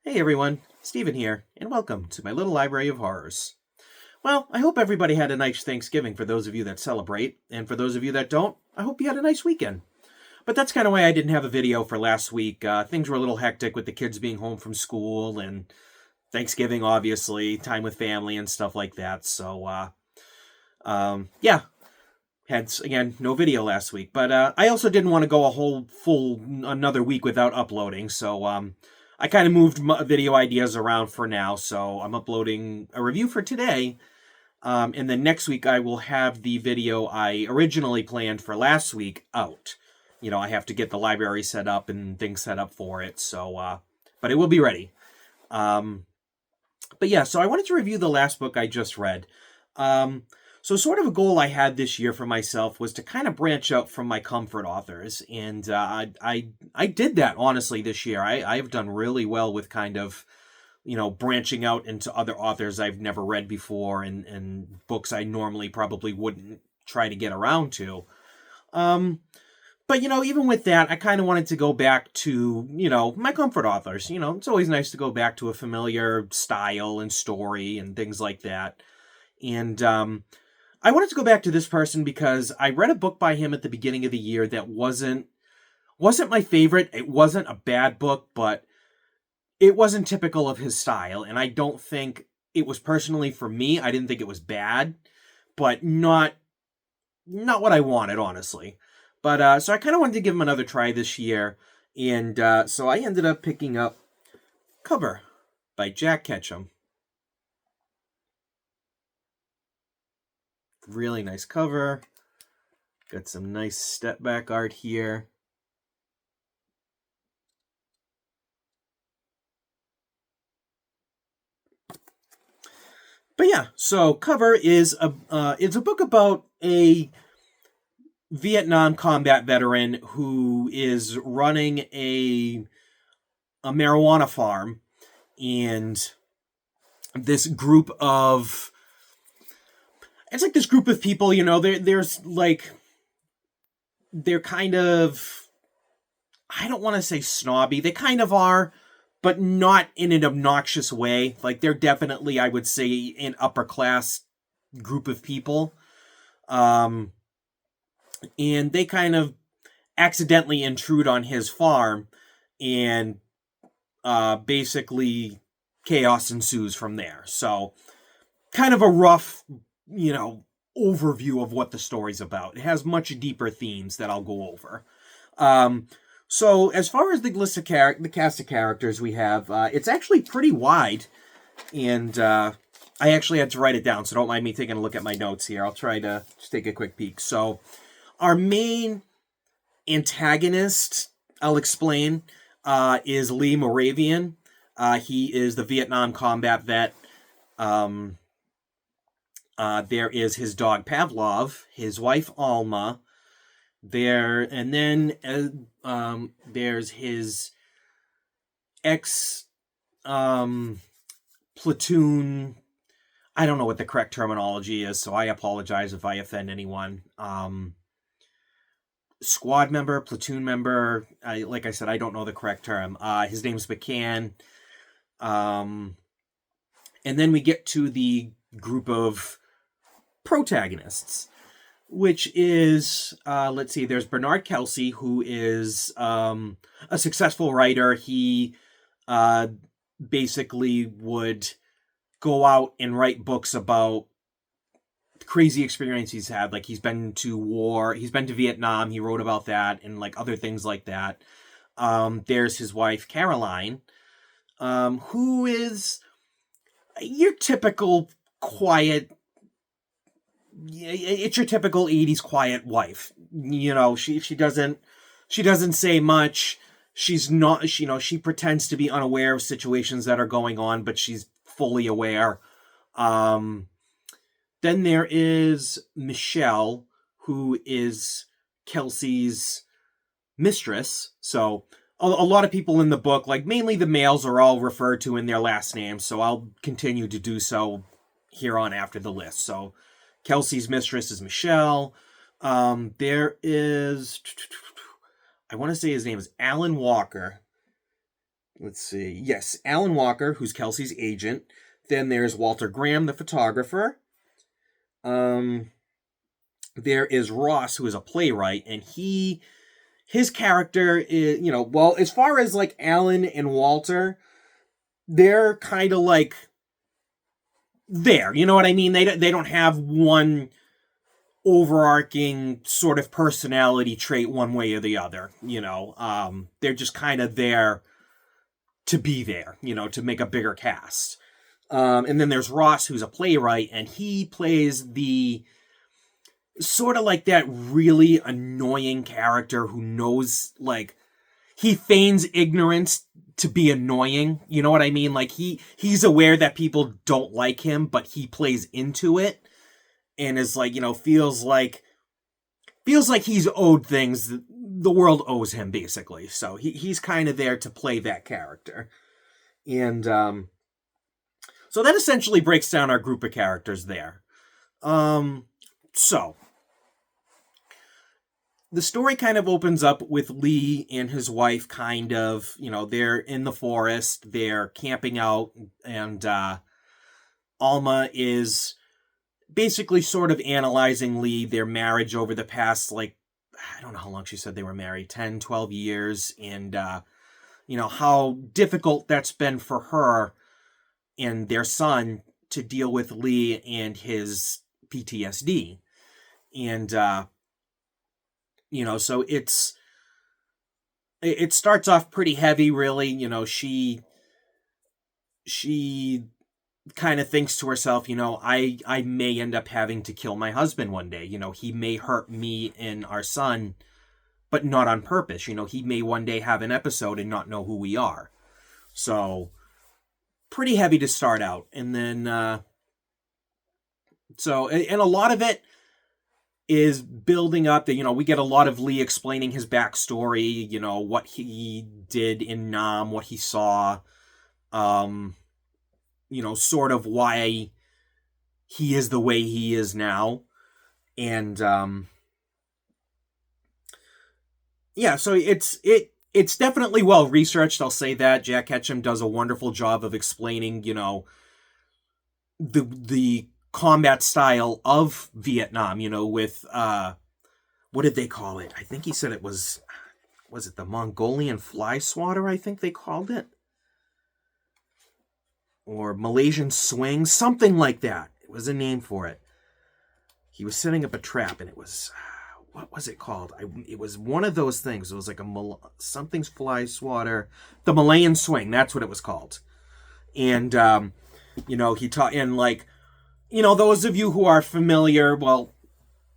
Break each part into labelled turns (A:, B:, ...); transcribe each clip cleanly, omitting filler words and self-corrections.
A: Hey everyone, Steven here, and welcome to my little library of horrors. Well, I hope everybody had a nice Thanksgiving for those of you that celebrate, and for those of you that don't, I hope you had a nice weekend. But that's kind of why I didn't have a video for last week. Things were a little hectic with the kids being home from school, and Thanksgiving, obviously, time with family and stuff like that. So, yeah, had, again, no video last week. But I also didn't want to go a whole full another week without uploading, so I kind of moved video ideas around for now, so I'm uploading a review for today. And then next week I will have the video I originally planned for last week out. You know, I have to get the library set up and things set up for it, so, but it will be ready. But yeah, so I wanted to review the last book I just read. So sort of a goal I had this year for myself was to kind of branch out from my comfort authors, and I did that, honestly, this year. I've done really well with kind of, branching out into other authors I've never read before, and books I normally probably wouldn't try to get around to. But, even with that, I kind of wanted to go back to, my comfort authors. It's always nice to go back to a familiar style and story and things like that. And I wanted to go back to this person because I read a book by him at the beginning of the year that wasn't my favorite. It wasn't a bad book, but it wasn't typical of his style, and I don't think it was personally for me. I didn't think it was bad, but not what I wanted, honestly. But so I kind of wanted to give him another try this year, and so I ended up picking up Cover by Jack Ketchum. Really nice cover. Got some nice step back art here. But yeah, so Cover is it's a book about a Vietnam combat veteran who is running a marijuana farm, and this group of it's like this group of people, there's like, they're kind of, I don't want to say snobby, they kind of are, but not in an obnoxious way. Like, they're definitely, I would say, an upper class group of people. And they kind of accidentally intrude on his farm, and basically chaos ensues from there. So, kind of a rough, overview of what the story's about. It has much deeper themes that I'll go over. So as far as the list of the cast of characters we have, it's actually pretty wide, and I actually had to write it down, so don't mind me taking a look at my notes here. I'll try to just take a quick peek. So our main antagonist, I'll explain, is Lee Moravian. He is the Vietnam combat vet. There is his dog Pavlov, his wife Alma, and then there's his ex platoon. I don't know what the correct terminology is, so I apologize if I offend anyone. Squad member, platoon member. Like I said, I don't know the correct term. His name's McCann. And then we get to the group of protagonists, which is, let's see, there's Bernard Kelsey, who is a successful writer. He basically would go out and write books about crazy experience he's had. Like, he's been to war, he's been to Vietnam, he wrote about that, and like other things like that. There's his wife Caroline, who is your typical quiet, it's your typical 80s quiet wife. She doesn't say much. She's not, she pretends to be unaware of situations that are going on, but she's fully aware. Then there is Michelle, who is Kelsey's mistress. So a lot of people in the book, like mainly the males, are all referred to in their last names, so I'll continue to do so here on after the list. So Kelsey's mistress is Michelle. There is, I want to say his name is Alan Walker. let's see. Yes, Alan Walker, who's Kelsey's agent. Then there's Walter Graham, the photographer. There is Ross, who is a playwright, and his character is, well, as far as like Alan and Walter, they're kind of like there. You know what I mean? They don't have one overarching sort of personality trait one way or the other. They're just kind of there to be there. To make a bigger cast. And then there's Ross, who's a playwright, and he plays the sort of like that really annoying character who knows, like, he feigns ignorance to be annoying. You know what I mean? Like, he's aware that people don't like him, but he plays into it and is like, feels like he's owed things the world owes him, basically. So he's kind of there to play that character. And so that essentially breaks down our group of characters there. So the story kind of opens up with Lee and his wife kind of, they're in the forest, they're camping out, and Alma is basically sort of analyzing Lee, their marriage over the past, like, I don't know how long she said they were married, 10, 12 years, and, how difficult that's been for her and their son to deal with Lee and his PTSD. And, so it starts off pretty heavy, really. She kind of thinks to herself, I may end up having to kill my husband one day. He may hurt me and our son, but not on purpose. He may one day have an episode and not know who we are. So pretty heavy to start out. And then, and a lot of it is building up that, we get a lot of Lee explaining his backstory, what he did in Nam, what he saw, sort of why he is the way he is now. And, so it's definitely well researched. I'll say that. Jack Ketchum does a wonderful job of explaining, the combat style of Vietnam, with, what did they call it? I think he said it was it the Mongolian fly swatter, I think they called it? Or Malaysian swing, something like that. It was a name for it. He was setting up a trap, and it was, what was it called? It was one of those things. It was like something's fly swatter. The Malayan swing, that's what it was called. And, he taught, and like, those of you who are familiar, well,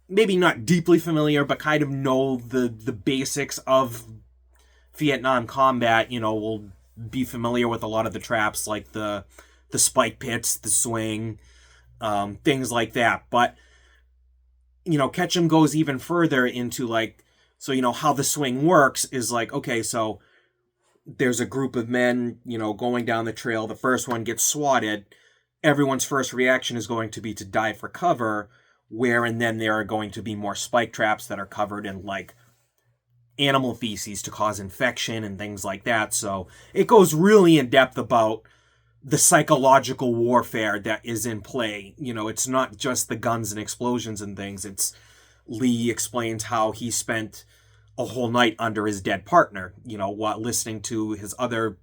A: maybe not deeply familiar, but kind of know the basics of Vietnam combat, will be familiar with a lot of the traps, like the spike pits, the swing, things like that. But, Ketchum goes even further into, like, so, how the swing works is like, okay, so there's a group of men, going down the trail. The first one gets swatted. Everyone's first reaction is going to be to dive for cover, where and then there are going to be more spike traps that are covered in, like, animal feces to cause infection and things like that. So it goes really in depth about the psychological warfare that is in play. It's not just the guns and explosions and things. It's Lee explains how he spent a whole night under his dead partner, while listening to his other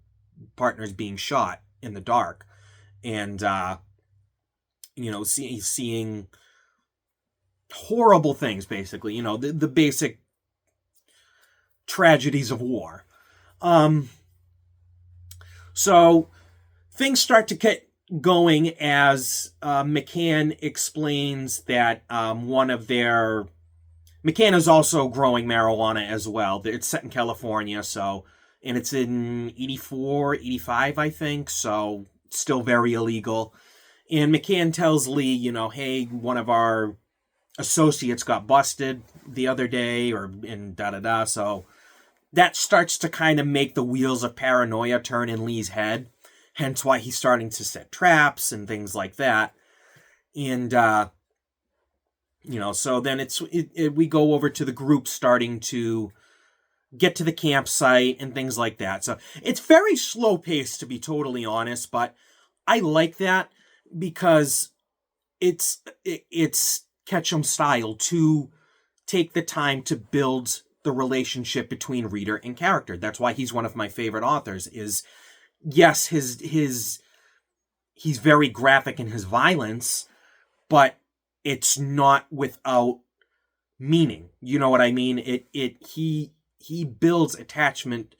A: partners being shot in the dark. And, seeing horrible things, basically, the basic tragedies of war. So things start to get going as McCann explains that McCann is also growing marijuana as well. It's set in California, and it's in 84, 85, I think, so still very illegal. And McCann tells Lee, hey, one of our associates got busted the other day, and da-da-da, so that starts to kind of make the wheels of paranoia turn in Lee's head, hence why he's starting to set traps and things like that. And, so then we go over to the group starting to get to the campsite and things like that. So it's very slow paced, to be totally honest, but I like that because it's Ketchum style to take the time to build the relationship between reader and character. That's why he's one of my favorite authors. Is yes, his he's very graphic in his violence, but it's not without meaning. You know what I mean? He builds attachment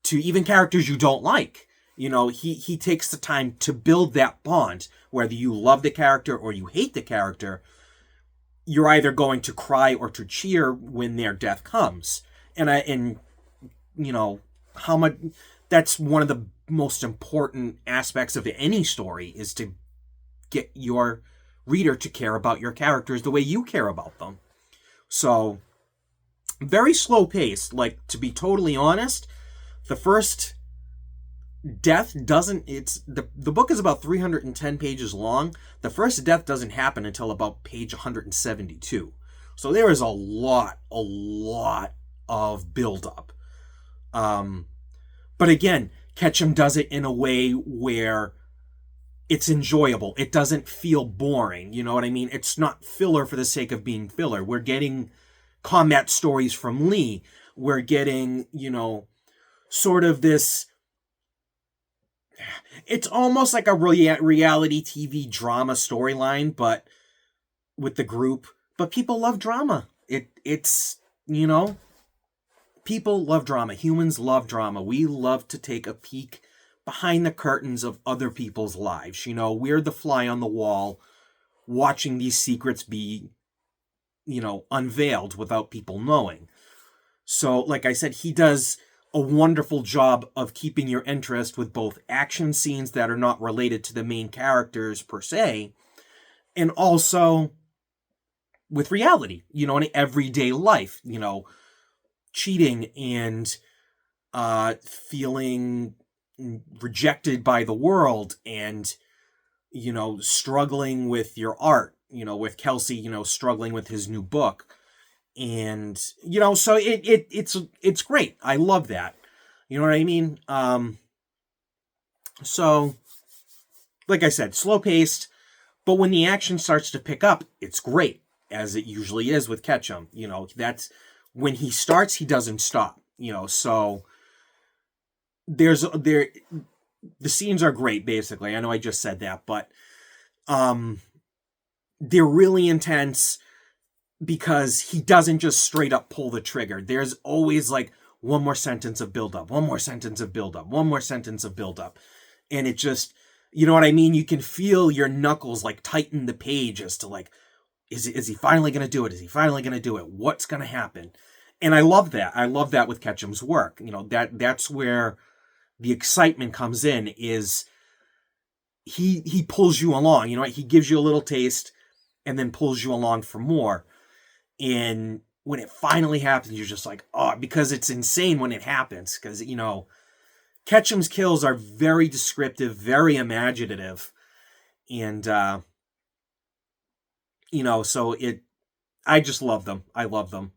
A: to even characters you don't like. You know, he takes the time to build that bond. Whether you love the character or you hate the character, you're either going to cry or to cheer when their death comes. And you know, how much that's one of the most important aspects of any story, is to get your reader to care about your characters the way you care about them. So very slow paced. Like, to be totally honest, the first death doesn't, it's the book is about 310 pages long. The first death doesn't happen until about page 172. So there is a lot of build up. But again, Ketchum does it in a way where it's enjoyable. It doesn't feel boring. You know what I mean? It's not filler for the sake of being filler. We're getting combat stories from Lee. We're getting, you know, sort of this, it's almost like a reality TV drama storyline, but with the group. But people love drama. It's, you know, people love drama. Humans love drama. We love to take a peek behind the curtains of other people's lives. You know, we're the fly on the wall watching these secrets be, you know, unveiled without people knowing. So, like I said, he does a wonderful job of keeping your interest with both action scenes that are not related to the main characters per se, and also with reality, you know, in everyday life, you know, cheating and feeling rejected by the world, and, you know, struggling with your art, you know, with Kelsey, you know, struggling with his new book. And, you know, so it's great. I love that. You know what I mean? So, like I said, slow paced, but when the action starts to pick up, it's great, as it usually is with Ketchum. You know, that's when he starts, he doesn't stop. You know, so the scenes are great. Basically, I know I just said that, but they're really intense because he doesn't just straight up pull the trigger. There's always like one more sentence of buildup, one more sentence of buildup, one more sentence of buildup. And it just, you know what I mean? You can feel your knuckles like tighten the page as to like, is he finally going to do it? Is he finally going to do it? What's going to happen? And I love that. I love that with Ketchum's work. You know, that's where the excitement comes in, is he pulls you along. You know, he gives you a little taste and then pulls you along for more. And when it finally happens, you're just like, oh, because it's insane when it happens. Because, you know, Ketchum's kills are very descriptive, very imaginative. And, you know, so I just love them. I love them.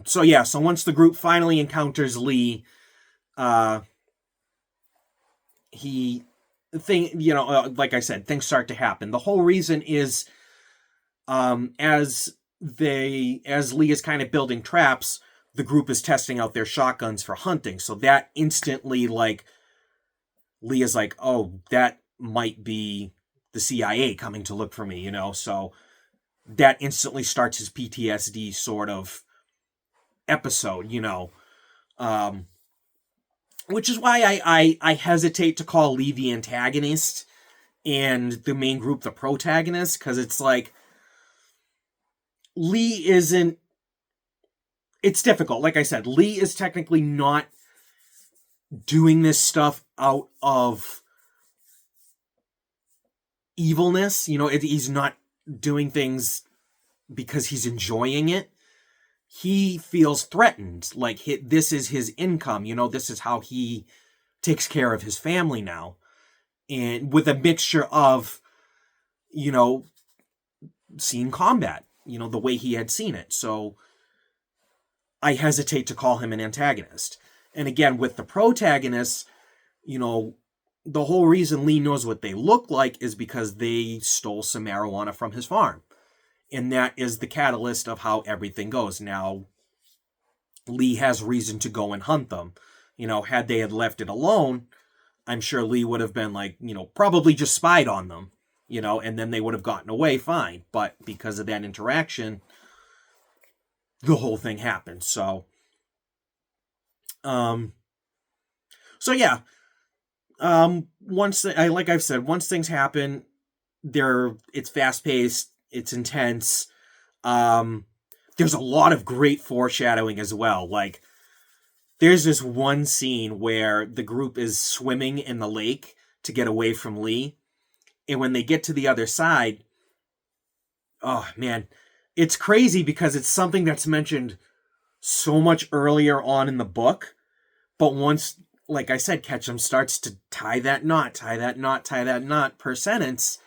A: So yeah, so once the group finally encounters Lee, like I said, things start to happen. The whole reason is, as Lee is kind of building traps, the group is testing out their shotguns for hunting. So that instantly, like, Lee is like, oh, that might be the CIA coming to look for me, you know? So that instantly starts his PTSD sort of episode, you know? Which is why I hesitate to call Lee the antagonist and the main group the protagonist, because it's like, Lee isn't... It's difficult. Like I said, Lee is technically not doing this stuff out of evilness. You know, he's not doing things because he's enjoying it. He feels threatened. Like, this is his income. You know, this is how he takes care of his family now. And with a mixture of, you know, seeing combat, you know, the way he had seen it. So I hesitate to call him an antagonist. And again, with the protagonists, you know, the whole reason Lee knows what they look like is because they stole some marijuana from his farm. And that is the catalyst of how everything goes. Now, Lee has reason to go and hunt them. You know, had they had left it alone, I'm sure Lee would have been like, you know, probably just spied on them, you know, and then they would have gotten away fine. But because of that interaction, the whole thing happened. So yeah. Like I've said, once things happen, it's fast paced, it's intense. There's a lot of great foreshadowing as well. Like, there's this one scene where the group is swimming in the lake to get away from Lee. And when they get to the other side, oh man, it's crazy because it's something that's mentioned so much earlier on in the book. But once, like I said, Ketchum starts to tie that knot per sentence,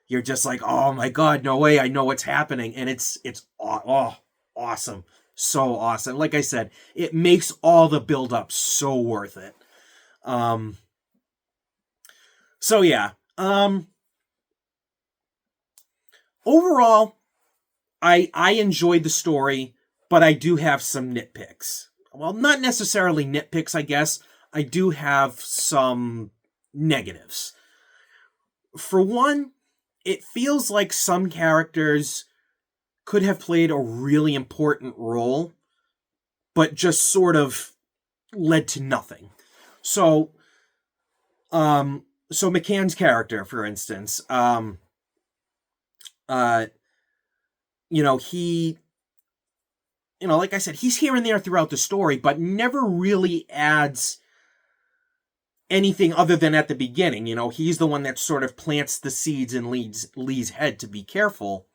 A: you're just like, oh my God, no way, I know what's happening. And it's awesome. So awesome. Like I said, it makes all the build up so worth it. So yeah. Overall, I enjoyed the story, but I do have some nitpicks. Well, not necessarily nitpicks, I guess. I do have some negatives. For one, it feels like some characters could have played a really important role, but just sort of led to nothing. So McCann's character, for instance, he, like I said, he's here and there throughout the story, but never really adds anything other than at the beginning. He's the one that sort of plants the seeds in Lee's head to be careful.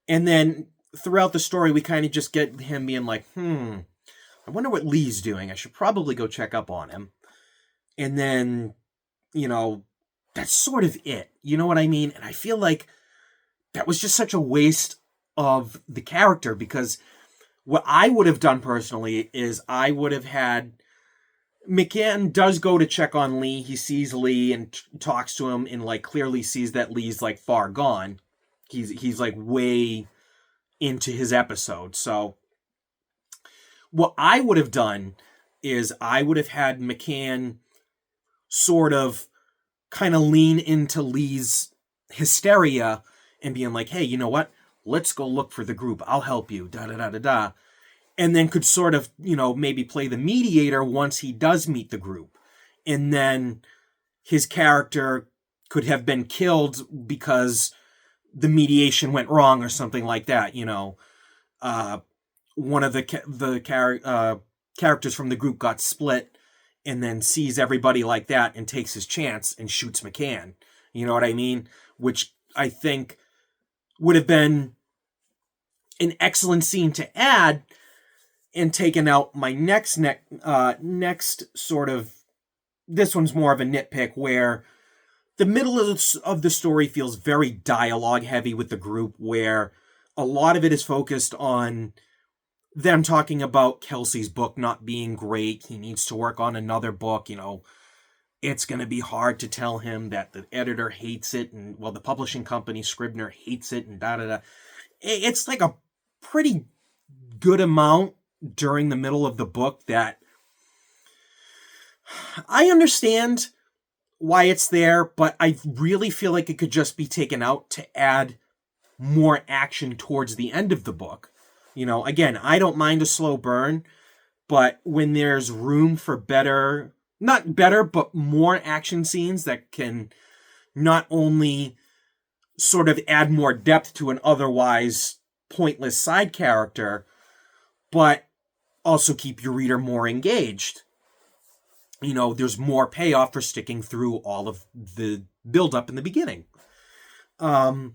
A: And then throughout the story, we kind of just get him being like, I wonder what Lee's doing. I should probably go check up on him. And then, that's sort of it. You know what I mean? And I feel like that was just such a waste of the character, because what I would have done personally is I would have had McCann does go to check on Lee. He sees Lee and talks to him and clearly sees that Lee's far gone. He's way into his episode. So what I would have done is I would have had McCann sort of kind of lean into Lee's hysteria and being like, hey, you know what? Let's go look for the group. I'll help you. Da-da-da-da-da. And then could sort of, maybe play the mediator once he does meet the group. And then his character could have been killed because the mediation went wrong or something like that. One of the characters from the group got split and then sees everybody like that and takes his chance and shoots McCann. You know what I mean? Which I think would have been an excellent scene to add, and taken out my next sort of, this one's more of a nitpick, where the middle of the story feels very dialogue heavy with the group, where a lot of it is focused on them talking about Kelsey's book not being great. He needs to work on another book. It's going to be hard to tell him that the editor hates it, and the publishing company, Scribner, hates it, and da-da-da. It's like a pretty good amount during the middle of the book that I understand why it's there, but I really feel like it could just be taken out to add more action towards the end of the book. Again, I don't mind a slow burn, but when there's room for not better, but more action scenes that can not only sort of add more depth to an otherwise pointless side character, but also keep your reader more engaged. There's more payoff for sticking through all of the build-up in the beginning. And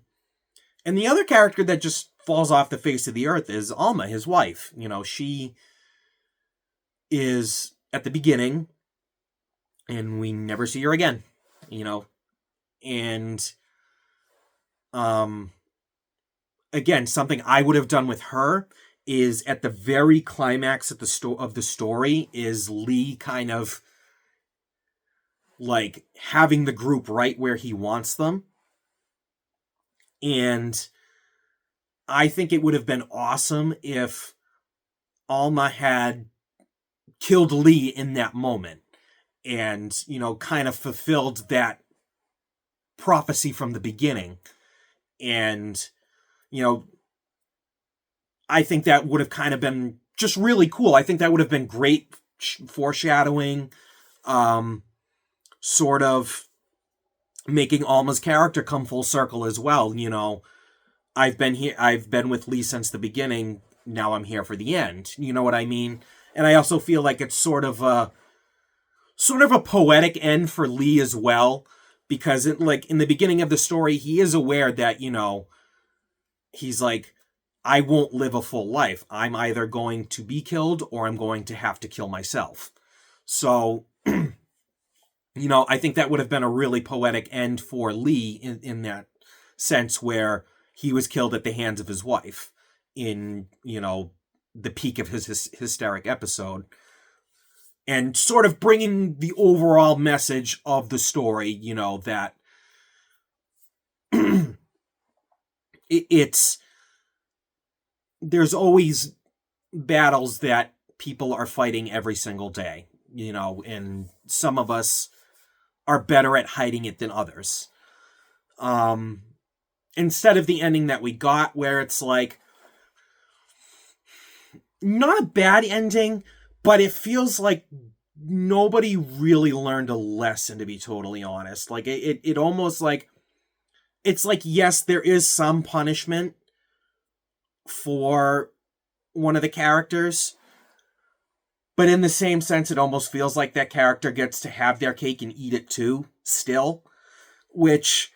A: the other character that just falls off the face of the earth is Alma, his wife. She is at the beginning, and we never see her again. And again, something I would have done with her is at the very climax of the story is Lee kind of like having the group right where he wants them. And I think it would have been awesome if Alma had killed Lee in that moment and, kind of fulfilled that prophecy from the beginning. And, I think that would have kind of been just really cool. I think that would have been great foreshadowing, sort of making Alma's character come full circle as well. I've been with Lee since the beginning. Now I'm here for the end. You know what I mean? And I also feel like it's sort of a poetic end for Lee as well, because in the beginning of the story, he is aware that, he's like, I won't live a full life. I'm either going to be killed or I'm going to have to kill myself. So, I think that would have been a really poetic end for Lee in that sense, where he was killed at the hands of his wife in, the peak of his hysteric episode. And sort of bringing the overall message of the story, that there's always battles that people are fighting every single day, and some of us are better at hiding it than others. Instead of the ending that we got, where it's like, not a bad ending, but it feels like nobody really learned a lesson, to be totally honest. Like, it almost like, it's like, yes, there is some punishment for one of the characters, but in the same sense, it almost feels like that character gets to have their cake and eat it too, still, which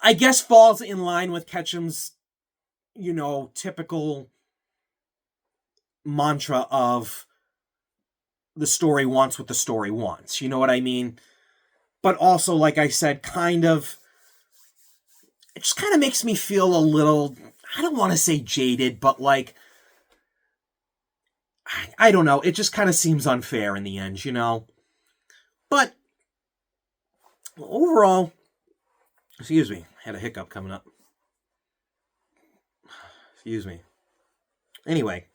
A: I guess falls in line with Ketchum's, typical mantra of the story wants what the story wants. You know what I mean? But also, like I said, it just kind of makes me feel a little, I don't want to say jaded, but like, I don't know. It just kind of seems unfair in the end, But overall, excuse me, I had a hiccup coming up. Excuse me. Anyway,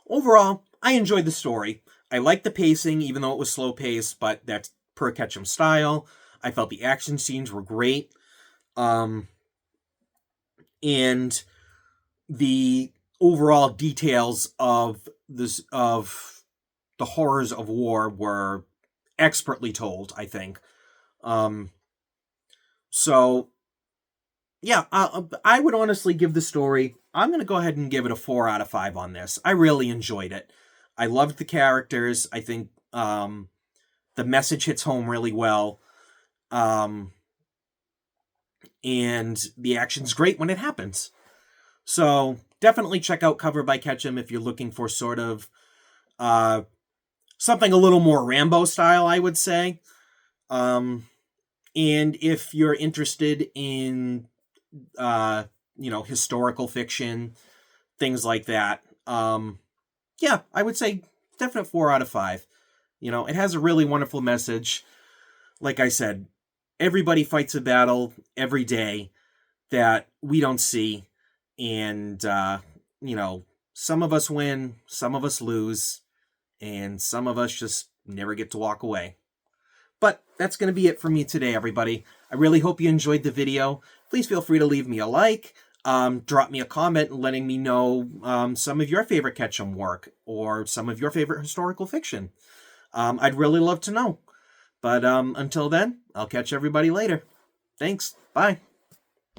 A: overall, I enjoyed the story. I liked the pacing, even though it was slow paced, but that's per Ketchum style. I felt the action scenes were great. And the overall details of the horrors of war were expertly told, I think. So yeah, I would honestly give the story, I'm going to go ahead and give it a 4 out of 5 on this. I really enjoyed it. I loved the characters. I think the message hits home really well. And the action's great when it happens. So definitely check out Cover by Ketchum if you're looking for sort of something a little more Rambo style, I would say. And if you're interested in historical fiction, things like that, yeah, I would say definite 4 out of 5. It has a really wonderful message. Like I said, everybody fights a battle every day that we don't see. And, some of us win, some of us lose, and some of us just never get to walk away. But that's going to be it for me today, everybody. I really hope you enjoyed the video. Please feel free to leave me a like, drop me a comment letting me know some of your favorite Ketchum work or some of your favorite historical fiction. I'd really love to know. But until then, I'll catch everybody later. Thanks. Bye.